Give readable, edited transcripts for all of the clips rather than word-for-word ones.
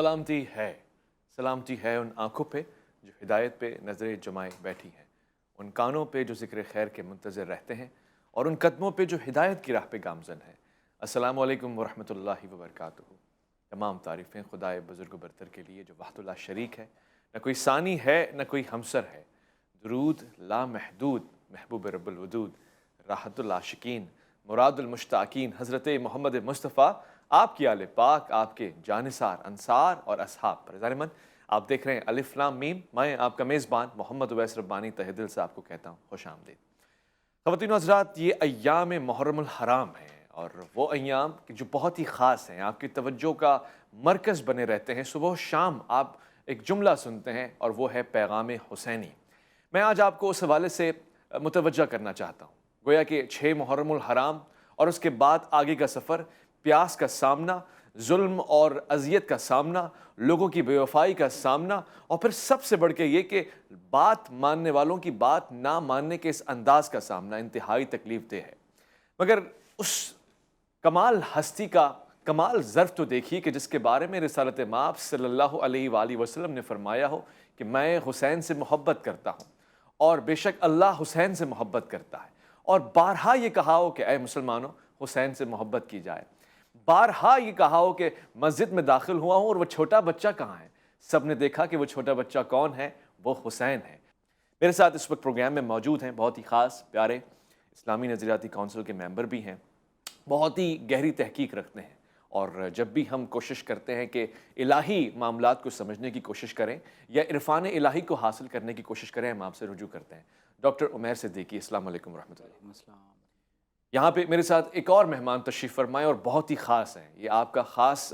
سلامتی ہے ان آنکھوں پہ جو ہدایت پہ نظریں جمائے بیٹھی ہیں، ان کانوں پہ جو ذکر خیر کے منتظر رہتے ہیں، اور ان قدموں پہ جو ہدایت کی راہ پہ گامزن ہے۔ السلام علیکم ورحمۃ اللہ وبرکاتہ۔ تمام تعریفیں خدائے بزرگ و برتر کے لیے جو وحدہ لا شریک ہے، نہ کوئی ثانی ہے نہ کوئی ہمسر ہے۔ درود لامحدود محبوب رب الودود، راحت العاشقین مراد المشتاقین حضرت محمد مصطفیٰ، آپ کی آل پاک، آپ کے جانثار انصار اور اصحاب پر ظاہر مند۔ آپ دیکھ رہے ہیں الف لام میم، میں آپ کا میزبان محمد اویس ربانی تہ دل سے آپ کو کہتا ہوں خوش آمدید۔ خواتین و حضرات، یہ ایام محرم الحرام ہیں، اور وہ ایام جو بہت ہی خاص ہیں، آپ کی توجہ کا مرکز بنے رہتے ہیں۔ صبح و شام آپ ایک جملہ سنتے ہیں اور وہ ہے پیغام حسینی۔ میں آج آپ کو اس حوالے سے متوجہ کرنا چاہتا ہوں، گویا کہ 6 محرم الحرام اور اس کے بعد آگے کا سفر، پیاس کا سامنا، ظلم اور اذیت کا سامنا، لوگوں کی بے وفائی کا سامنا، اور پھر سب سے بڑھ کے یہ کہ بات ماننے والوں کی بات نہ ماننے کے اس انداز کا سامنا انتہائی تکلیف دہ ہے۔ مگر اس کمال ہستی کا کمال ظرف تو دیکھیے کہ جس کے بارے میں رسالت مآب صلی اللہ علیہ وآلہ وسلم نے فرمایا ہو کہ میں حسین سے محبت کرتا ہوں، اور بے شک اللہ حسین سے محبت کرتا ہے، اور بارہا یہ کہا ہو کہ اے مسلمانوں حسین سے محبت کی جائے، بارہا یہ کہا ہو کہ مسجد میں داخل ہوا ہوں اور وہ چھوٹا بچہ کہاں ہے؟ سب نے دیکھا کہ وہ چھوٹا بچہ کون ہے، وہ حسین ہے۔ میرے ساتھ اس وقت پروگرام میں موجود ہیں بہت ہی خاص پیارے اسلامی نظریاتی کونسل کے ممبر بھی ہیں، بہت ہی گہری تحقیق رکھتے ہیں، اور جب بھی ہم کوشش کرتے ہیں کہ الہی معاملات کو سمجھنے کی کوشش کریں یا عرفان الہی کو حاصل کرنے کی کوشش کریں، ہم آپ سے رجوع کرتے ہیں۔ ڈاکٹر عمیر صدیقی، السلام علیکم ورحمۃ اللہ۔ یہاں پہ میرے ساتھ ایک اور مہمان تشریف فرمائے اور بہت ہی خاص ہیں، یہ آپ کا خاص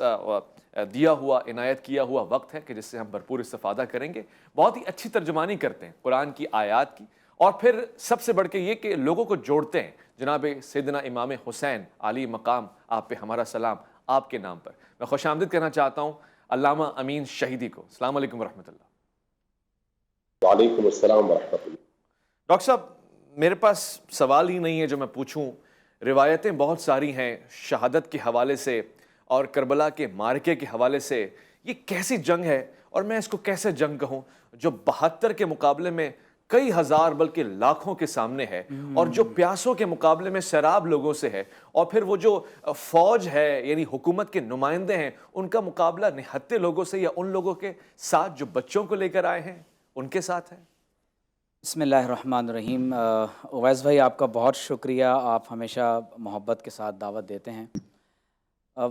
دیا ہوا عنایت کیا ہوا وقت ہے کہ جس سے ہم بھرپور استفادہ کریں گے۔ بہت ہی اچھی ترجمانی کرتے ہیں قرآن کی آیات کی، اور پھر سب سے بڑھ کے یہ کہ لوگوں کو جوڑتے ہیں۔ جناب سیدنا امام حسین علی مقام، آپ پہ ہمارا سلام آپ کے نام پر۔ میں خوش آمدید کرنا چاہتا ہوں علامہ امین شہیدی کو۔ السلام علیکم ورحمۃ اللہ۔ وعلیکم السلام ورحمۃ اللہ۔ ڈاکٹر صاحب، میرے پاس سوال ہی نہیں ہے جو میں پوچھوں، روایتیں بہت ساری ہیں شہادت کے حوالے سے اور کربلا کے معرکے کے حوالے سے۔ یہ کیسی جنگ ہے، اور میں اس کو کیسے جنگ کہوں، جو 72 کے مقابلے میں کئی ہزار بلکہ لاکھوں کے سامنے ہے، اور جو پیاسوں کے مقابلے میں سیراب لوگوں سے ہے، اور پھر وہ جو فوج ہے یعنی حکومت کے نمائندے ہیں، ان کا مقابلہ نہتے لوگوں سے یا ان لوگوں کے ساتھ جو بچوں کو لے کر آئے ہیں ان کے ساتھ ہے۔ بسم اللہ الرحمن الرحیم۔ اویس بھائی، آپ کا بہت شکریہ، آپ ہمیشہ محبت کے ساتھ دعوت دیتے ہیں۔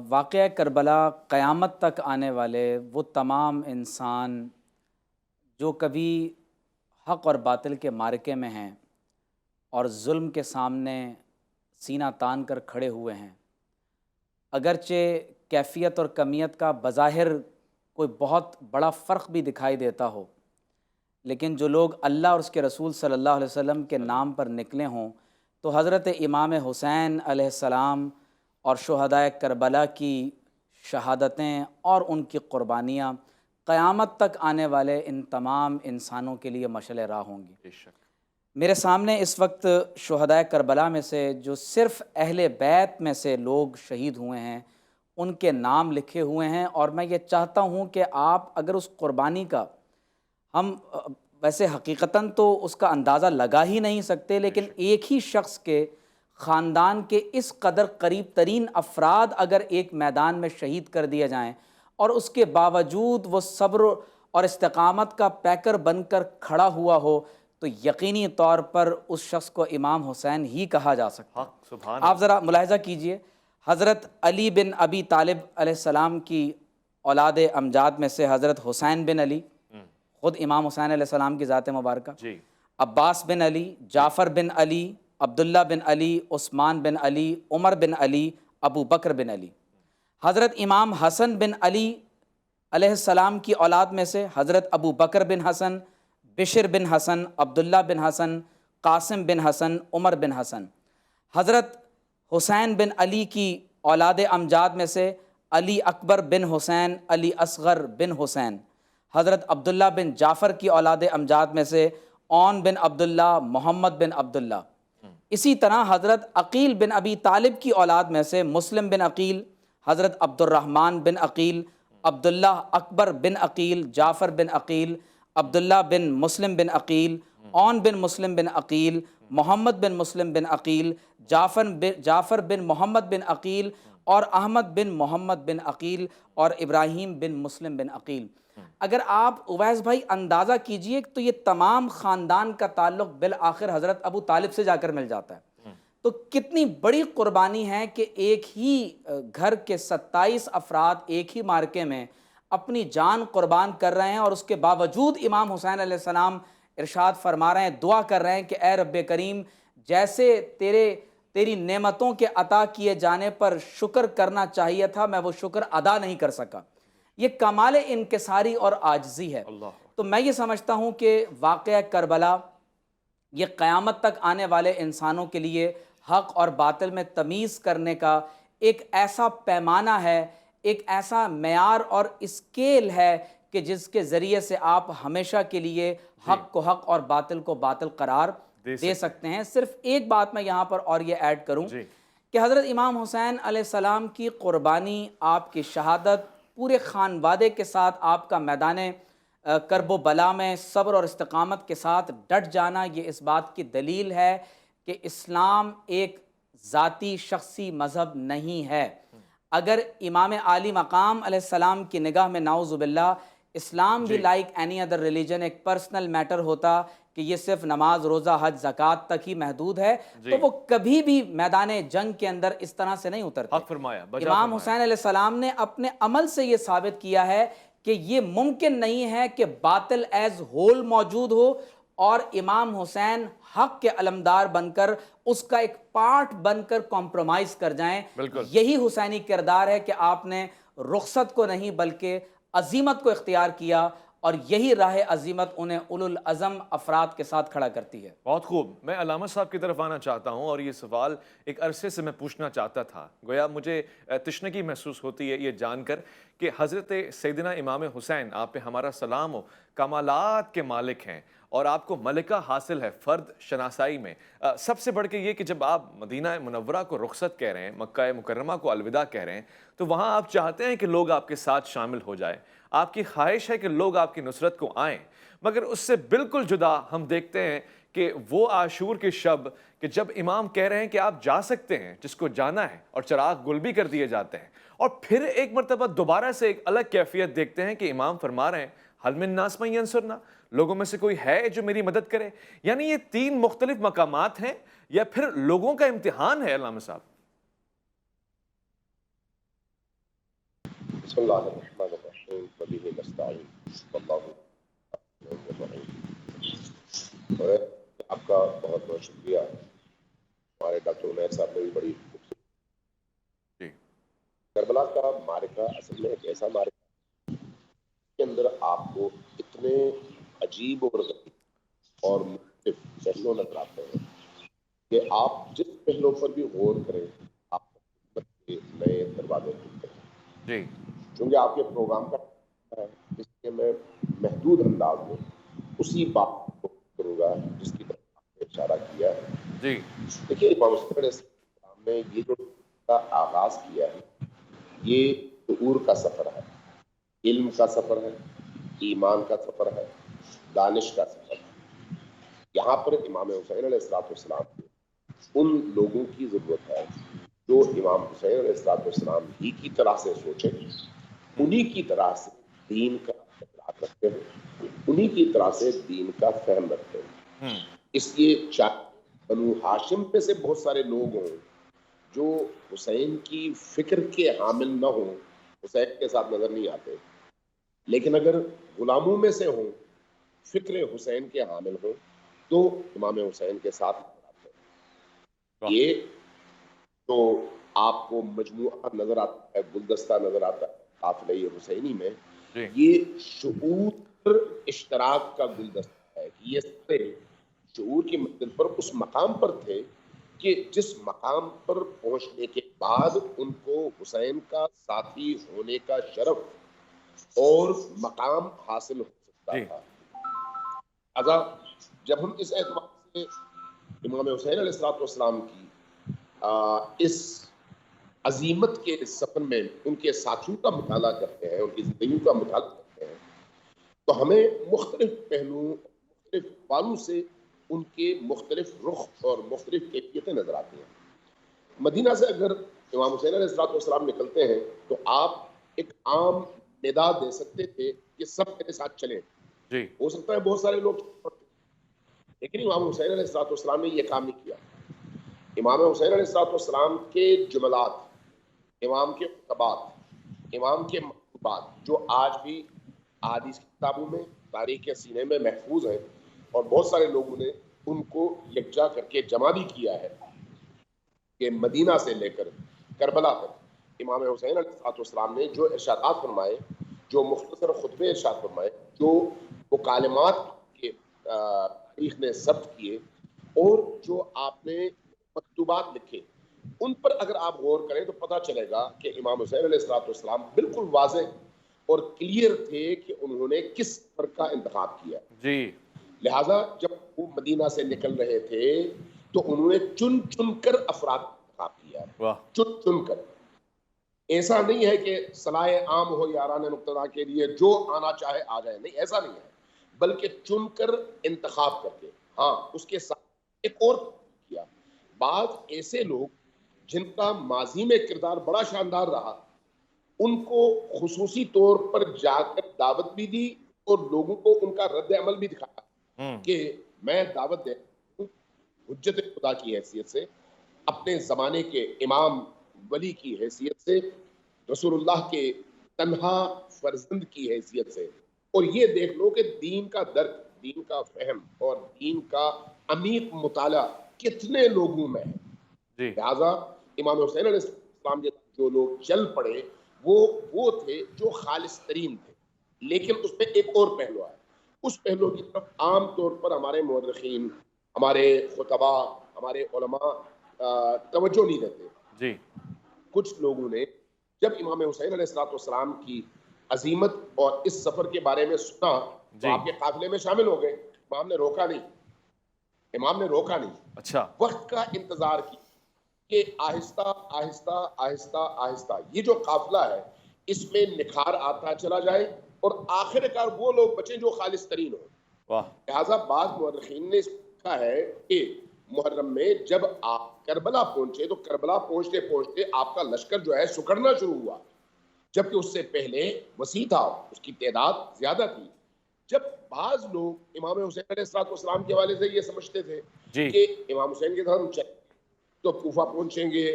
واقعہ کربلا قیامت تک آنے والے وہ تمام انسان جو کبھی حق اور باطل کے معرکے میں ہیں اور ظلم کے سامنے سینہ تان کر کھڑے ہوئے ہیں، اگرچہ کیفیت اور کمیت کا بظاہر کوئی بہت بڑا فرق بھی دکھائی دیتا ہو، لیکن جو لوگ اللہ اور اس کے رسول صلی اللہ علیہ وسلم کے نام پر نکلے ہوں تو حضرت امام حسین علیہ السلام اور شہدائے کربلا کی شہادتیں اور ان کی قربانیاں قیامت تک آنے والے ان تمام انسانوں کے لیے مشعل راہ ہوں گی۔ بے شک۔ میرے سامنے اس وقت شہدائے کربلا میں سے جو صرف اہل بیت میں سے لوگ شہید ہوئے ہیں ان کے نام لکھے ہوئے ہیں، اور میں یہ چاہتا ہوں کہ آپ اگر اس قربانی کا ہم ویسے حقیقتاً تو اس کا اندازہ لگا ہی نہیں سکتے، لیکن ایک ہی شخص کے خاندان کے اس قدر قریب ترین افراد اگر ایک میدان میں شہید کر دیے جائیں اور اس کے باوجود وہ صبر اور استقامت کا پیکر بن کر کھڑا ہوا ہو، تو یقینی طور پر اس شخص کو امام حسین ہی کہا جا سکتا ہے۔ سبحان آپ ذرا ملاحظہ کیجئے، حضرت علی بن ابی طالب علیہ السلام کی اولاد امجاد میں سے حضرت حسین بن علی، خود امام حسین علیہ السلام کی ذات مبارکہ، جی، عباس بن علی، جعفر بن علی، عبداللہ بن علی، عثمان بن علی، عمر بن علی، ابو بکر بن علی۔ حضرت امام حسن بن علی علیہ السلام کی اولاد میں سے حضرت ابو بکر بن حسن، بشر بن حسن، عبداللہ بن حسن، قاسم بن حسن، عمر بن حسن۔ حضرت حسین بن علی کی اولاد امجاد میں سے علی اکبر بن حسین، علی اصغر بن حسین۔ حضرت عبداللہ بن جعفر کی اولاد امجاد میں سے اون بن عبداللہ، محمد بن عبداللہ۔ اسی طرح حضرت عقیل بن ابی طالب کی اولاد میں سے مسلم بن عقیل، حضرت عبد الرحمن بن عقیل، عبداللہ اکبر بن عقیل، جعفر بن عقیل، عبداللہ بن مسلم بن عقیل، اون بن مسلم بن عقیل، محمد بن مسلم بن عقیل، جعفر بن محمد بن عقیل، اور احمد بن محمد بن عقیل، اور ابراہیم بن مسلم بن عقیل۔ اگر آپ اویس بھائی اندازہ کیجئے تو یہ تمام خاندان کا تعلق بالآخر حضرت ابو طالب سے جا کر مل جاتا ہے۔ تو کتنی بڑی قربانی ہے کہ ایک ہی گھر کے 27 افراد ایک ہی معرکے میں اپنی جان قربان کر رہے ہیں، اور اس کے باوجود امام حسین علیہ السلام ارشاد فرما رہے ہیں، دعا کر رہے ہیں کہ اے رب کریم، جیسے تیری نعمتوں کے عطا کیے جانے پر شکر کرنا چاہیے تھا، میں وہ شکر ادا نہیں کر سکا۔ یہ کمال انکساری اور عاجزی ہے۔ تو میں یہ سمجھتا ہوں کہ واقعہ کربلا یہ قیامت تک آنے والے انسانوں کے لیے حق اور باطل میں تمیز کرنے کا ایک ایسا پیمانہ ہے، ایک ایسا معیار اور اسکیل ہے کہ جس کے ذریعے سے آپ ہمیشہ کے لیے حق کو حق اور باطل کو باطل قرار دے سکتے ہیں۔ صرف ایک بات میں یہاں پر اور یہ ایڈ کروں کہ حضرت امام حسین علیہ السلام کی قربانی، آپ کی شہادت، پورے خانوادے کے ساتھ آپ کا میدان کرب و بلا میں صبر اور استقامت کے ساتھ ڈٹ جانا، یہ اس بات کی دلیل ہے کہ اسلام ایک ذاتی شخصی مذہب نہیں ہے۔ اگر امام عالی مقام علیہ السلام کی نگاہ میں نعوذ باللہ اسلام بھی لائک اینی ادر ریلیجن ایک پرسنل میٹر ہوتا کہ یہ صرف نماز، روزہ، حج، زکوٰۃ تک ہی محدود ہے، تو وہ کبھی بھی میدان جنگ کے اندر اس طرح سے نہیں اترتے۔ حق فرمایا، امام حسین علیہ السلام نے اپنے عمل سے یہ ثابت کیا ہے کہ یہ ممکن نہیں ہے کہ باطل ایز ہول موجود ہو اور امام حسین حق کے علمدار بن کر اس کا ایک پارٹ بن کر کمپرومائز کر جائیں۔ یہی حسینی کردار ہے کہ آپ نے رخصت کو نہیں بلکہ عزیمت کو اختیار کیا، اور یہی راہ عزیمت انہیں اولو العزم افراد کے ساتھ کھڑا کرتی ہے۔ بہت خوب۔ میں علامہ صاحب کی طرف آنا چاہتا ہوں، اور یہ سوال ایک عرصے سے میں پوچھنا چاہتا تھا، گویا مجھے تشنگی محسوس ہوتی ہے یہ جان کر کہ حضرت سیدنا امام حسین، آپ پہ ہمارا سلام ہو، کمالات کے مالک ہیں، اور آپ کو ملکہ حاصل ہے فرد شناسائی میں۔ سب سے بڑھ کے یہ کہ جب آپ مدینہ منورہ کو رخصت کہہ رہے ہیں، مکہ مکرمہ کو الوداع کہہ رہے ہیں، تو وہاں آپ چاہتے ہیں کہ لوگ آپ کے ساتھ شامل ہو جائیں، آپ کی خواہش ہے کہ لوگ آپ کی نصرت کو آئیں، مگر اس سے بالکل جدا ہم دیکھتے ہیں کہ وہ عاشور کی شب کہ جب امام کہہ رہے ہیں کہ آپ جا سکتے ہیں جس کو جانا ہے، اور چراغ گل بھی کر دیے جاتے ہیں، اور پھر ایک مرتبہ دوبارہ سے ایک الگ کیفیت دیکھتے ہیں کہ امام فرما رہے ہیں حل من الناس من ینصرنا، لوگوں میں سے کوئی ہے جو میری مدد کرے۔ یعنی یہ تین مختلف مقامات ہیں یا پھر لوگوں کا امتحان ہے علامہ صاحب؟ بسم اللہ الرحمن الرحیم، وبہ نستعین، واللہ اور آپ کا بہت بہت شکریہ۔ ہمارے ڈاکٹر عمیر صاحب نے بھی بڑی جی، کربلا کا معرکہ اصل میں ایک ایسا معرکہ کے اندر آپ کو اتنے عجیب اور غریب اور مختلف پہلو نظر آتے ہیں کہ آپ جس پہلو پر بھی غور کریں آپ کے نئے دروازے کھلتے ہیں۔ جی، چونکہ آپ کے پروگرام کا ہے، اس لیے میں محدود انداز میں اسی بات کو کروں گا جس کی طرف آپ نے اشارہ کیا ہے۔ جی، دیکھیے امام حسین علیہ السلام نے یہ جو کا آغاز کیا ہے، یہ شعور کا سفر ہے، علم کا سفر ہے، ایمان کا سفر ہے، دانش کا سفر ہے۔ یہاں پر امام حسین علیہ السلام کو ان لوگوں کی ضرورت ہے جو امام حسین علیہ السلام ہی کی طرح سے سوچیں، انہی کی طرح سے دین کا ادراک رکھتے ہیں، انہی کی طرح سے دین کا فہم رکھتے ہیں۔ اس لیے چاہے بنو ہاشم پہ سے بہت سارے لوگ ہوں جو حسین کی فکر کے حامل نہ ہوں، حسین کے ساتھ نظر نہیں آتے، لیکن اگر غلاموں میں سے ہوں فکر حسین کے حامل ہوں تو امام حسین کے ساتھ نظر آتے ہیں۔ یہ تو آپ کو مجموعہ نظر آتا ہے، گلدستہ نظر آتا ہے قافلہ حسینی میں، یہ شعور پر اشتراک کا گلدستہ ہے کہ یہ سارے شعور کی منزل پر اس مقام پر تھے کہ جس مقام پر پہنچنے کے بعد ان کو حسین کا ساتھی ہونے کا شرف اور مقام حاصل ہو سکتا تھا۔ اگر جب ہم اس اعتبار سے امام حسین علیہ السلام کی اس عظیمت کے اس سفر میں ان کے ساتھیوں کا مطالعہ کرتے ہیں، ان کی زندگیوں کا مطالعہ کرتے ہیں، تو ہمیں مختلف پہلوؤں، مختلف والوں سے ان کے مختلف رخ اور مختلف کیفیتیں نظر آتی ہیں۔ مدینہ سے اگر امام حسین علیہ السلام نکلتے ہیں تو آپ ایک عام ندا دے سکتے تھے کہ سب میرے ساتھ چلیں، جی ہو سکتا ہے بہت سارے لوگ چل پڑتے، لیکن امام حسین علیہ السلام نے یہ کام نہیں کیا۔ امام حسین علیہ السلام کے جملات، امام کے خطبات، امام کے مکتوبات جو آج بھی احادیث کی کتابوں میں، تاریخ کے سینے میں محفوظ ہیں، اور بہت سارے لوگوں نے ان کو یکجا کر کے جمع بھی کیا ہے کہ مدینہ سے لے کر کربلا تک امام حسین علیہ السلام نے جو ارشادات فرمائے، جو مختصر خطبے ارشاد فرمائے، جو مکالمات کے تاریخ نے ضبط کیے، اور جو آپ نے مکتوبات لکھے، ان پر اگر آپ غور کریں تو پتہ چلے گا کہ امام حسین علیہ السلام بالکل واضح اور کلیئر تھے کہ انہوں نے کس سفر کا انتخاب کیا۔ جی لہٰذا جب وہ مدینہ سے نکل رہے تھے تو انہوں نے چن چن کر افراد کا انتخاب کیا، واہ چن چن کر۔ ایسا نہیں ہے کہ صلاح عام ہو یاران مقتدا کے لیے جو آنا چاہے آ جائے، نہیں، ایسا نہیں ہے، بلکہ چن کر انتخاب کر کے۔ ہاں، اس کے ساتھ ایک اور کیا، بعض ایسے لوگ جن کا ماضی میں کردار بڑا شاندار رہا، ان کو خصوصی طور پر جا کر دعوت بھی دی اور لوگوں کو ان کا رد عمل بھی دکھایا کہ میں دعوت دے رہا ہوں حجت خدا کی حیثیت سے، اپنے زمانے کے امام ولی کی حیثیت سے، رسول اللہ کے تنہا فرزند کی حیثیت سے، اور یہ دیکھ لو کہ دین کا درک، دین کا فہم اور دین کا عمیق مطالعہ کتنے لوگوں میں ہے۔ جی لہٰذا امام حسین علیہ السلام جو لوگ چل پڑے وہ تھے جو خالص ترین تھے، لیکن اس میں ایک اور پہلو ہے، اس پہلو کی طرف عام طور پر ہمارے مورخین، ہمارے خطباء، ہمارے علماء توجہ نہیں دیتے۔ جی کچھ لوگوں نے جب امام حسین علیہ السلام کی عظیمت اور اس سفر کے بارے میں سنا تو جی آپ کے قافلے میں شامل ہو گئے۔ امام نے روکا نہیں، امام نے روکا نہیں، اچھا وقت کا انتظار کیا کہ آہستہ آہستہ آہستہ آہستہ یہ جو قافلہ ہے اس میں نکھار آتا چلا جائے اور آخر کار وہ لوگ بچیں جو خالص ترین ہوں۔ واہ لہٰذا بعض مورخین نے کہا ہے کہ محرم میں جب آپ کربلا پہنچے تو کربلا پہنچتے پہنچتے آپ کا لشکر جو ہے سکڑنا شروع ہوا، جبکہ اس سے پہلے وسیع تھا، اس کی تعداد زیادہ تھی۔ جب بعض لوگ امام حسین علیہ السلام کے حوالے سے یہ سمجھتے تھے جی کہ امام حسین کے گھر ہم چلیں تو کوفہ پہنچیں گے،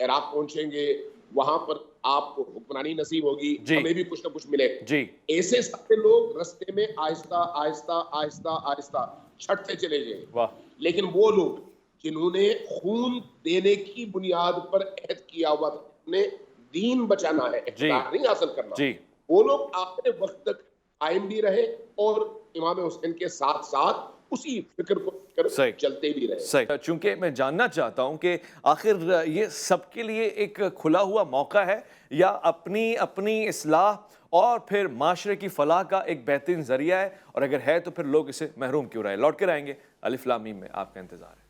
عراق پہنچیں گے، وہاں پر آپ کو حکمرانی نصیب ہوگی، جی ہمیں بھی کچھ نہ کچھ ملے، جی ایسے سارے لوگ رستے میں آہستہ آہستہ آہستہ آہستہ چھٹتے چلے گئے۔ واہ لیکن وہ لوگ جنہوں نے خون دینے کی بنیاد پر عہد کیا ہوا تھا، انہیں دین بچانا ہے، اقتدار نہیں حاصل کرنا، جی وہ لوگ آخر وقت تک قائم بھی رہے اور امام حسین کے ساتھ ساتھ اسی فکر کو کر صحیح چلتے بھی رہے۔ صحیح، چونکہ میں جاننا چاہتا ہوں کہ آخر یہ سب کے لیے ایک کھلا ہوا موقع ہے یا اپنی اصلاح اور پھر معاشرے کی فلاح کا ایک بہترین ذریعہ ہے، اور اگر ہے تو پھر لوگ اسے محروم کیوں رہے؟ لوٹ کر آئیں گے، الف لام میم میں آپ کا انتظار ہے۔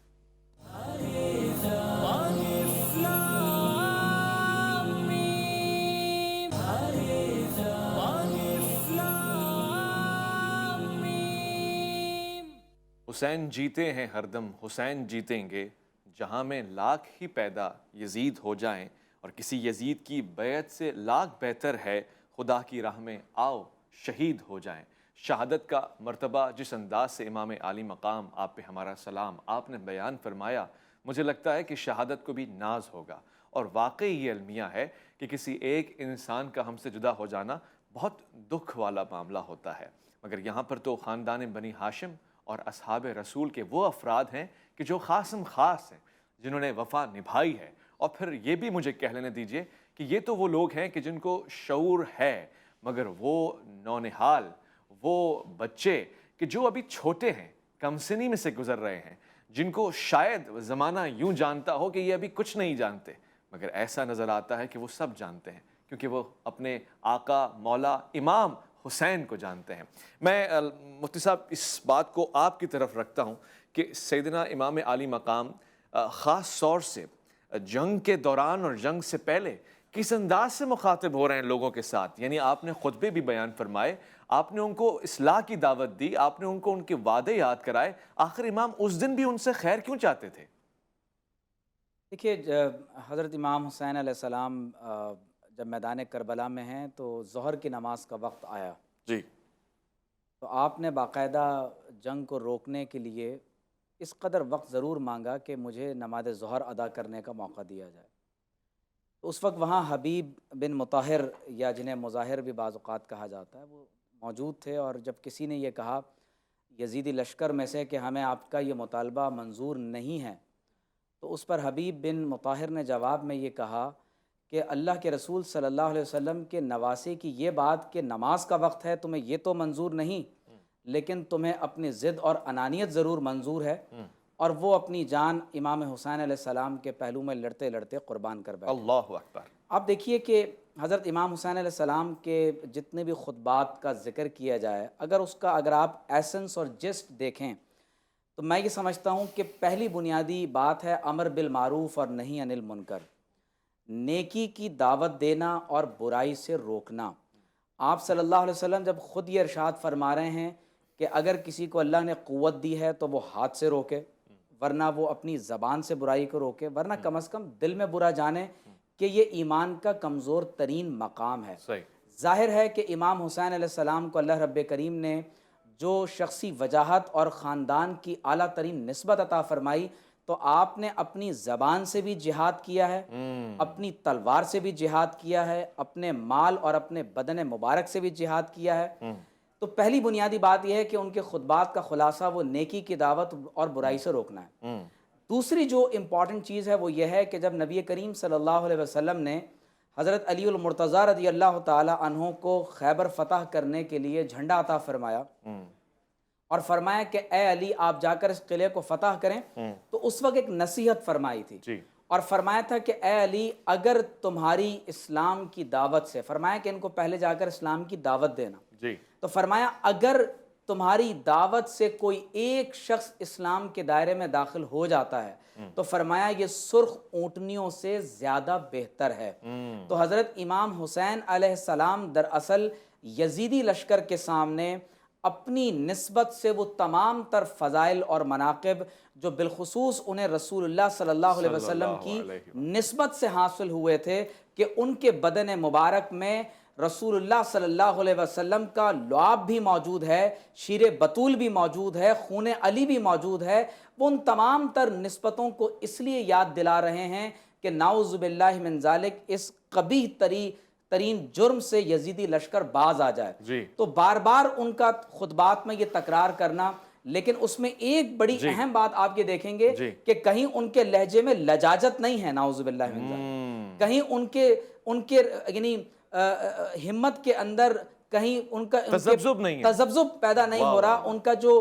حسین جیتے ہیں ہر دم، حسین جیتیں گے، جہاں میں لاکھ ہی پیدا یزید ہو جائیں، اور کسی یزید کی بیعت سے لاکھ بہتر ہے خدا کی راہ میں آؤ شہید ہو جائیں۔ شہادت کا مرتبہ جس انداز سے امام عالی مقام آپ پہ ہمارا سلام آپ نے بیان فرمایا، مجھے لگتا ہے کہ شہادت کو بھی ناز ہوگا، اور واقعی یہ المیہ ہے کہ کسی ایک انسان کا ہم سے جدا ہو جانا بہت دکھ والا معاملہ ہوتا ہے، مگر یہاں پر تو خاندان بنی ہاشم اور اصحاب رسول کے وہ افراد ہیں کہ جو خاصم خاص ہیں، جنہوں نے وفا نبھائی ہے، اور پھر یہ بھی مجھے کہہ لینے دیجئے کہ یہ تو وہ لوگ ہیں کہ جن کو شعور ہے، مگر وہ نونہال، وہ بچے کہ جو ابھی چھوٹے ہیں، کم سنی میں سے گزر رہے ہیں، جن کو شاید زمانہ یوں جانتا ہو کہ یہ ابھی کچھ نہیں جانتے، مگر ایسا نظر آتا ہے کہ وہ سب جانتے ہیں، کیونکہ وہ اپنے آقا مولا امام حسین کو جانتے ہیں۔ میں مفتی صاحب اس بات کو آپ کی طرف رکھتا ہوں کہ سیدنا امام عالی مقام خاص طور سے جنگ کے دوران اور جنگ سے پہلے کس انداز سے مخاطب ہو رہے ہیں لوگوں کے ساتھ. یعنی آپ نے خطبے بھی بیان فرمائے, آپ نے ان کو اصلاح کی دعوت دی, آپ نے ان کو ان کے وعدے یاد کرائے. آخر امام اس دن بھی ان سے خیر کیوں چاہتے تھے؟ دیکھیے حضرت امام حسین علیہ السلام جب میدان کربلا میں ہیں تو ظہر کی نماز کا وقت آیا. جی. تو آپ نے باقاعدہ جنگ کو روکنے کے لیے اس قدر وقت ضرور مانگا کہ مجھے نماز ظہر ادا کرنے کا موقع دیا جائے. تو اس وقت وہاں حبیب بن مطہر یا جنہیں مظاہر بھی بعض اوقات کہا جاتا ہے وہ موجود تھے، اور جب کسی نے یہ کہا یزیدی لشکر میں سے کہ ہمیں آپ کا یہ مطالبہ منظور نہیں ہے، تو اس پر حبیب بن مطہر نے جواب میں یہ کہا کہ اللہ کے رسول صلی اللہ علیہ وسلم کے نواسے کی یہ بات کہ نماز کا وقت ہے تمہیں یہ تو منظور نہیں، لیکن تمہیں اپنی ضد اور انانیت ضرور منظور ہے. اور وہ اپنی جان امام حسین علیہ السلام کے پہلو میں لڑتے لڑتے قربان کر بیٹھے. اللہ اکبر. آپ دیکھیے کہ حضرت امام حسین علیہ السلام کے جتنے بھی خطبات کا ذکر کیا جائے، اگر آپ ایسنس اور جسٹ دیکھیں تو میں یہ سمجھتا ہوں کہ پہلی بنیادی بات ہے امر بالمعروف اور نہی عن المنکر، نیکی کی دعوت دینا اور برائی سے روکنا. آپ صلی اللہ علیہ وسلم جب خود یہ ارشاد فرما رہے ہیں کہ اگر کسی کو اللہ نے قوت دی ہے تو وہ ہاتھ سے روکے، ورنہ وہ اپنی زبان سے برائی کو روکے، ورنہ کم از کم دل میں برا جانے کہ یہ ایمان کا کمزور ترین مقام ہے. صحیح. ظاہر ہے کہ امام حسین علیہ السلام کو اللہ رب کریم نے جو شخصی وجاہت اور خاندان کی اعلیٰ ترین نسبت عطا فرمائی، تو آپ نے اپنی زبان سے بھی جہاد کیا ہے، اپنی تلوار سے بھی جہاد کیا ہے، اپنے مال اور اپنے بدن مبارک سے بھی جہاد کیا ہے. تو پہلی بنیادی بات یہ ہے کہ ان کے خطبات کا خلاصہ وہ نیکی کی دعوت اور برائی سے روکنا ہے. دوسری جو امپورٹنٹ چیز ہے وہ یہ ہے کہ جب نبی کریم صلی اللہ علیہ وسلم نے حضرت علی المرتضیٰ رضی اللہ تعالی عنہ کو خیبر فتح کرنے کے لیے جھنڈا عطا فرمایا اور فرمایا کہ اے علی آپ جا کر اس قلعے کو فتح کریں، تو اس وقت ایک نصیحت فرمائی تھی اور فرمایا تھا کہ اے علی اگر تمہاری اسلام کی دعوت سے، فرمایا کہ ان کو پہلے جا کر اسلام کی دعوت دینا، تو فرمایا اگر تمہاری دعوت سے کوئی ایک شخص اسلام کے دائرے میں داخل ہو جاتا ہے تو فرمایا یہ سرخ اونٹنیوں سے زیادہ بہتر ہے. تو حضرت امام حسین علیہ السلام دراصل یزیدی لشکر کے سامنے اپنی نسبت سے وہ تمام تر فضائل اور مناقب جو بالخصوص انہیں رسول اللہ صلی اللہ علیہ وسلم کی نسبت سے حاصل ہوئے تھے کہ ان کے بدن مبارک میں رسول اللہ صلی اللہ علیہ وسلم کا لعاب بھی موجود ہے، شیر بطول بھی موجود ہے، خون علی بھی موجود ہے. وہ ان تمام تر نسبتوں کو اس لیے یاد دلا رہے ہیں کہ نعوذ باللہ من ذالک اس قبیح ترین جرم سے یزیدی لشکر باز آ جائے. تو بار بار ان کا خطبات میں یہ تکرار کرنا، لیکن اس میں ایک بڑی اہم بات آپ یہ دیکھیں گے کہ کہیں ان کے لہجے میں لجاجت نہیں ہے، نعوذ باللہ من ذالک، کہیں ان کے یعنی ہمت کے اندر کہیں ان کا تذبذب پیدا نہیں ہو رہا، ان کا جو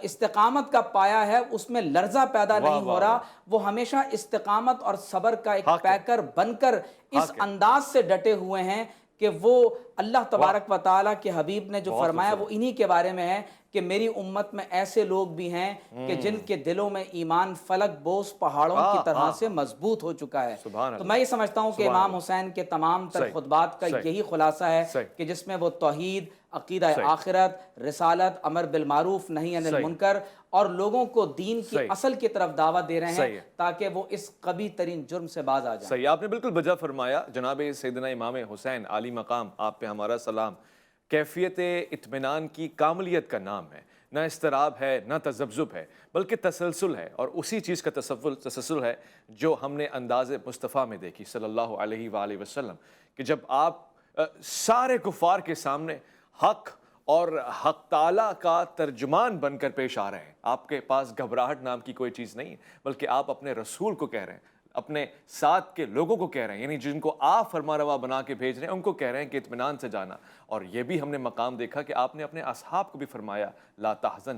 استقامت کا پایا ہے اس میں لرزہ پیدا نہیں ہو رہا. وہ ہمیشہ استقامت اور صبر کا ایک پیکر بن کر اس انداز سے ڈٹے ہوئے ہیں کہ وہ اللہ تبارک و تعالیٰ کے حبیب نے جو فرمایا وہ انہی کے بارے میں ہے کہ میری امت میں ایسے لوگ بھی ہیں کہ جن کے دلوں میں ایمان فلک بوس پہاڑوں کی طرح سے مضبوط ہو چکا ہے. تو میں یہ سمجھتا ہوں کہ امام حسین کے تمام تر خطبات کا یہی خلاصہ ہے کہ جس میں وہ توحید، عقیدہ آخرت، رسالت، امر بالمعروف نہی عن المنکر اور لوگوں کو دین کی اصل کی طرف دعوت دے رہے ہیں تاکہ وہ اس قبیح ترین جرم سے باز آ جائیں. صحیح، آپ نے بالکل بجا فرمایا. جناب سیدنا امام حسین عالی مقام، آپ پہ ہمارا سلام. کیفیت اطمینان کی کاملیت کا نام ہے، نہ اضطراب ہے نہ تذبذب ہے، بلکہ تسلسل ہے. اور اسی چیز کا تسلسل ہے جو ہم نے انداز مصطفیٰ میں دیکھی صلی اللہ علیہ وآلہ وسلم، کہ جب آپ سارے کفار کے سامنے حق اور حق تعالیٰ کا ترجمان بن کر پیش آ رہے ہیں. آپ کے پاس گھبراہٹ نام کی کوئی چیز نہیں ہے، بلکہ آپ اپنے رسول کو کہہ رہے ہیں، اپنے ساتھ کے لوگوں کو کہہ رہے ہیں، یعنی جن کو آپ فرما روا بنا کے بھیج رہے ہیں ان کو کہہ رہے ہیں کہ اطمینان سے جانا. اور یہ بھی ہم نے مقام دیکھا کہ آپ نے اپنے اصحاب کو بھی فرمایا لا تحزن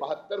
72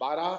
12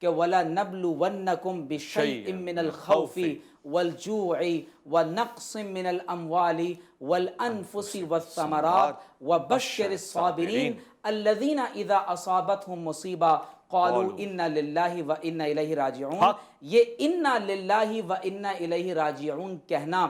کہ وَلَنَبْلُوَنَّكُمْ بِشَيْءٍ مِّنَ الْخَوْفِ وَالْجُوعِ وَنَقْصٍ مِّنَ الْأَمْوَالِ وَالْأَنفُسِ وَالثَّمَرَاتِ وَبَشِّرِ الصَّابِرِينَ الَّذِينَ إِذَا أَصَابَتْهُم مُّصِیبَةٌ قَالُوا إِنَّا لِلَّهِ وَإِنَّا إِلَیْهِ راجعون۔ یہ اِنَّا لِلَّهِ وَإِنَّا إِلَیْهِ راجعون کہنا،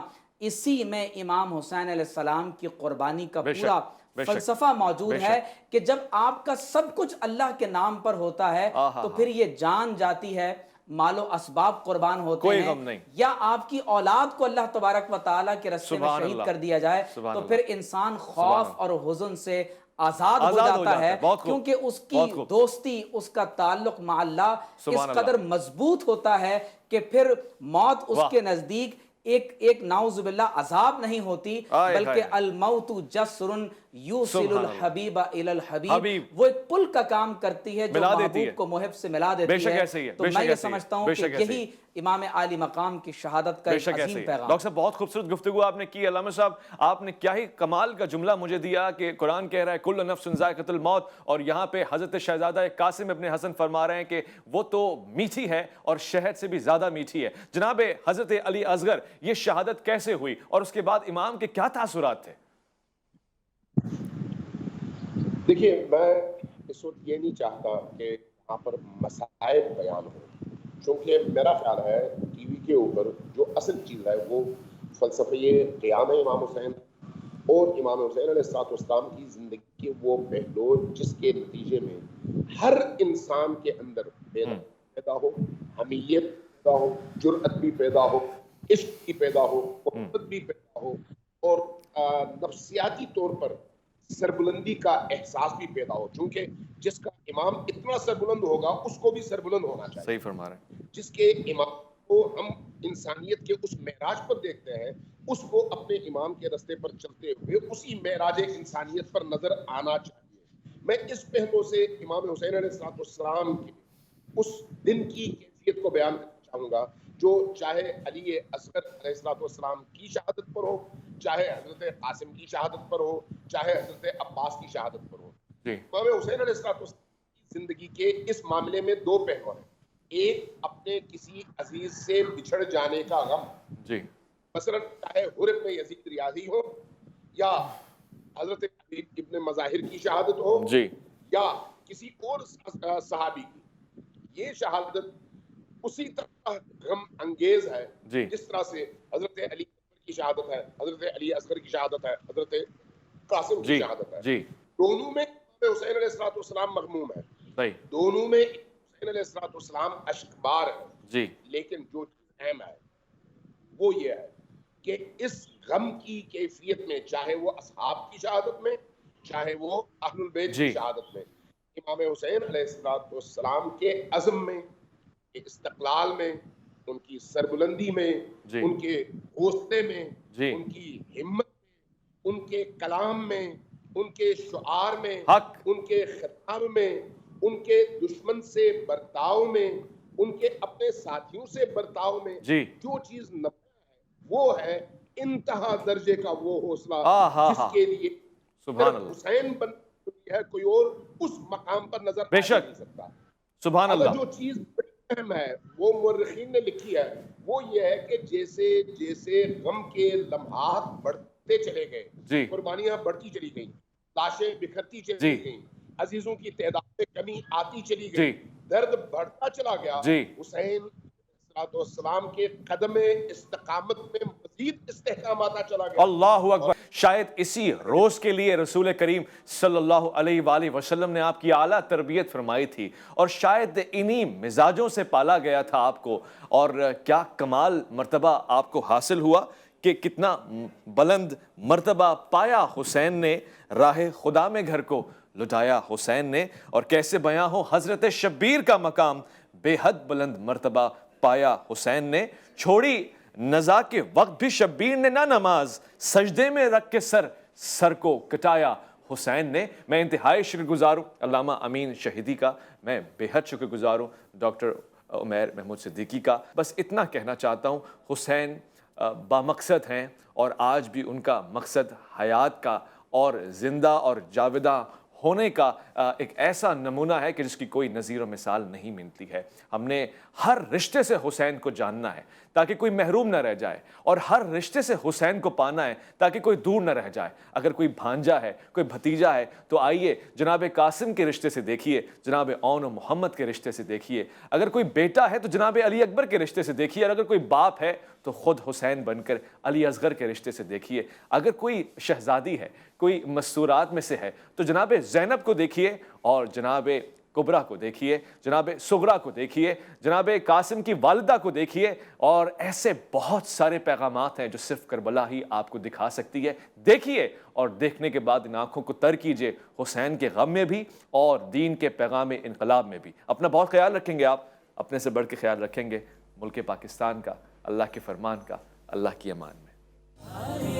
اسی میں امام حسین علیہ السلام کی قربانی کا پورا فلسفہ موجود ہے کہ جب آپ کا سب کچھ اللہ کے نام پر ہوتا ہے تو پھر یہ جان جاتی ہے، مال و اسباب قربان ہوتے ہیں، یا آپ کی اولاد کو اللہ تبارک و تعالیٰ کے راستے میں شہید کر دیا جائے تو پھر انسان خوف اور حزن سے آزاد ہو جاتا ہے، کیونکہ اس کی دوستی، اس کا تعلق مع اللہ اس قدر مضبوط ہوتا ہے کہ پھر موت اس کے نزدیک ایک نعوذ باللہ عذاب نہیں ہوتی، بلکہ الموت جسر یوصل الحبیب الی الحبیب، وہ ایک پل کا کام کرتی ہے جو محبوب کو محب سے ملا دیتی ہے۔ تو میں یہ سمجھتا ہوں کہ یہی امام عالی مقام کی شہادت کا ایک عظیم پیغام۔ ڈاکٹر صاحب بہت خوبصورت گفتگو آپ نے کی۔ علامہ صاحب آپ نے کیا ہی کمال کا جملہ مجھے دیا کہ قرآن کہہ رہا ہے کل نفس ذائقۃ الموت، اور یہاں پہ حضرت شہزادہ قاسم ابن حسن فرما رہے ہیں کہ وہ تو میٹھی ہے اور شہد سے بھی زیادہ میٹھی ہے۔ جناب حضرت علی اصغر، یہ شہادت کیسے ہوئی اور اس کے بعد امام کے کیا تاثرات تھے؟ دیکھیے، میں اس وقت یہ نہیں چاہتا کہ یہاں پر مسائل بیان ہو، چونکہ میرا خیال ہے ٹی وی کے اوپر جو اصل چیز ہے وہ فلسفہ قیام امام حسین اور امام حسین علیہ السلام کی زندگی کے وہ پہلو جس کے نتیجے میں ہر انسان کے اندر پیدا ہو، حمیت پیدا ہو، جرأت بھی پیدا ہو، عشق بھی پیدا ہو، محبت بھی پیدا ہو، اور نفسیاتی طور پر سربلندی کا احساس بھی پیدا ہو، چونکہ جس کا امام اتنا سربلند ہوگا اس کو بھی سربلند ہونا چاہیے۔ صحیح فرما رہے ہیں۔ جس کے امام کو ہم انسانیت کے اس معراج پر دیکھتے ہیں، اس کو اپنے امام کے راستے پر چلتے ہوئے اسی معراج انسانیت پر نظر آنا چاہیے۔ میں اس پہلو سے امام حسین علیہ السلام کے اس دن کی کیفیت کو بیان کرنا چاہوں گا جو چاہے علی اصغر علیہ السلام کی شہادت پر ہو، چاہے حضرت قاسم کی شہادت پر ہو، چاہے حضرت عباس کی شہادت پر ہو۔ امام حسین علیہ السلام کی زندگی کے اس معاملے میں دو پہلو ہیں، ایک اپنے کسی عزیز سے بچھڑ جانے کا غم، مثلا چاہے حر ابن یزید ریاضی ہو یا حضرت علی ابن مظاہر کی شہادت ہو یا کسی اور صحابی کی، یہ شہادت اسی طرح غم انگیز ہے جس طرح سے حضرت علی کی شہادت ہے، حضرت علی اصغر کی شہادت ہے، حضرت قاسم کی شہادت ہے۔ دونوں میں حسین علیہ السلام مغموم ہے، دونوں میں حسین علیہ السلام اشکبار ہے، لیکن جو چیز اہم ہے وہ یہ ہے کہ اس غم کی کیفیت میں، چاہے وہ اصحاب کی شہادت میں، چاہے وہ اہل البیت کی شہادت میں، امام حسین علیہ السلام کے عزم میں، استقلال میں، ان کی سربلندی میں، ان کے حوصلے میں، ان کی ہمت میں، ان کے کلام میں، ان کے شعار میں، ان کے خطاب میں، ان کے دشمن سے برتاؤ میں، ان کے اپنے ساتھیوں سے برتاؤ میں جو چیز نمایاں ہے وہ ہے انتہا درجے کا وہ حوصلہ جس کے لیے حسین بن ہے، کوئی اور اس مقام پر نظر آ نہیں سکتا۔ سبحان اللہ۔ جو چیز بڑی اہم ہے وہ مورخین نے لکھی ہے وہ یہ ہے کہ جیسے جیسے غم کے لمحات بڑھتے چلے گئے، قربانیاں بڑھتی چلی گئیں، لاشیں بکھرتی چلی گئیں، عزیزوں کی تعداد میں کمی آتی چلی گئی، درد بڑھتا چلا گیا، حسین السلام کے قدم استقامت میں مزید استحکام آتا چلا گیا۔ اللہ اکبر۔ شاید اسی روز کے لیے رسول کریم صلی اللہ علیہ وآلہ وسلم نے آپ کی اعلیٰ تربیت فرمائی تھی، اور شاید انہی مزاجوں سے پالا گیا تھا آپ کو، اور کیا کمال مرتبہ آپ کو حاصل ہوا کہ کتنا بلند مرتبہ پایا حسین نے، راہ خدا میں گھر کو لٹایا حسین نے، اور کیسے بیاں ہو حضرت شبیر کا مقام، بے حد بلند مرتبہ پایا حسین نے، چھوڑی نزا کے وقت بھی شبیر نے نہ نماز، سجدے میں رکھ کے سر کو کٹایا حسین نے۔ میں انتہائی شکر گزار ہوں علامہ امین شہیدی کا، میں بے حد شکر گزار ہوں ڈاکٹر عمیر محمود صدیقی کا۔ بس اتنا کہنا چاہتا ہوں، حسین بامقصد ہیں، اور آج بھی ان کا مقصد حیات کا اور زندہ اور جاوداں ہونے کا ایک ایسا نمونہ ہے کہ جس کی کوئی نظیر و مثال نہیں ملتی ہے۔ ہم نے ہر رشتے سے حسین کو جاننا ہے تاکہ کوئی محروم نہ رہ جائے، اور ہر رشتے سے حسین کو پانا ہے تاکہ کوئی دور نہ رہ جائے۔ اگر کوئی بھانجا ہے، کوئی بھتیجا ہے، تو آئیے جناب قاسم کے رشتے سے دیکھیے، جناب اون و محمد کے رشتے سے دیکھیے۔ اگر کوئی بیٹا ہے تو جناب علی اکبر کے رشتے سے دیکھیے، اور اگر کوئی باپ ہے تو خود حسین بن کر علی اصغر کے رشتے سے دیکھیے۔ اگر کوئی شہزادی ہے، کوئی مستورات میں سے ہے، تو جناب زینب کو دیکھیے، اور جناب کبریٰ کو دیکھیے، جناب صغریٰ کو دیکھیے، جناب قاسم کی والدہ کو دیکھیے، اور ایسے بہت سارے پیغامات ہیں جو صرف کربلا ہی آپ کو دکھا سکتی ہے۔ دیکھیے، اور دیکھنے کے بعد ان آنکھوں کو تر کیجئے، حسین کے غم میں بھی اور دین کے پیغام انقلاب میں بھی۔ اپنا بہت خیال رکھیں گے، آپ اپنے سے بڑھ کے خیال رکھیں گے ملک پاکستان کا، اللہ کے فرمان کا، اللہ کی امان میں۔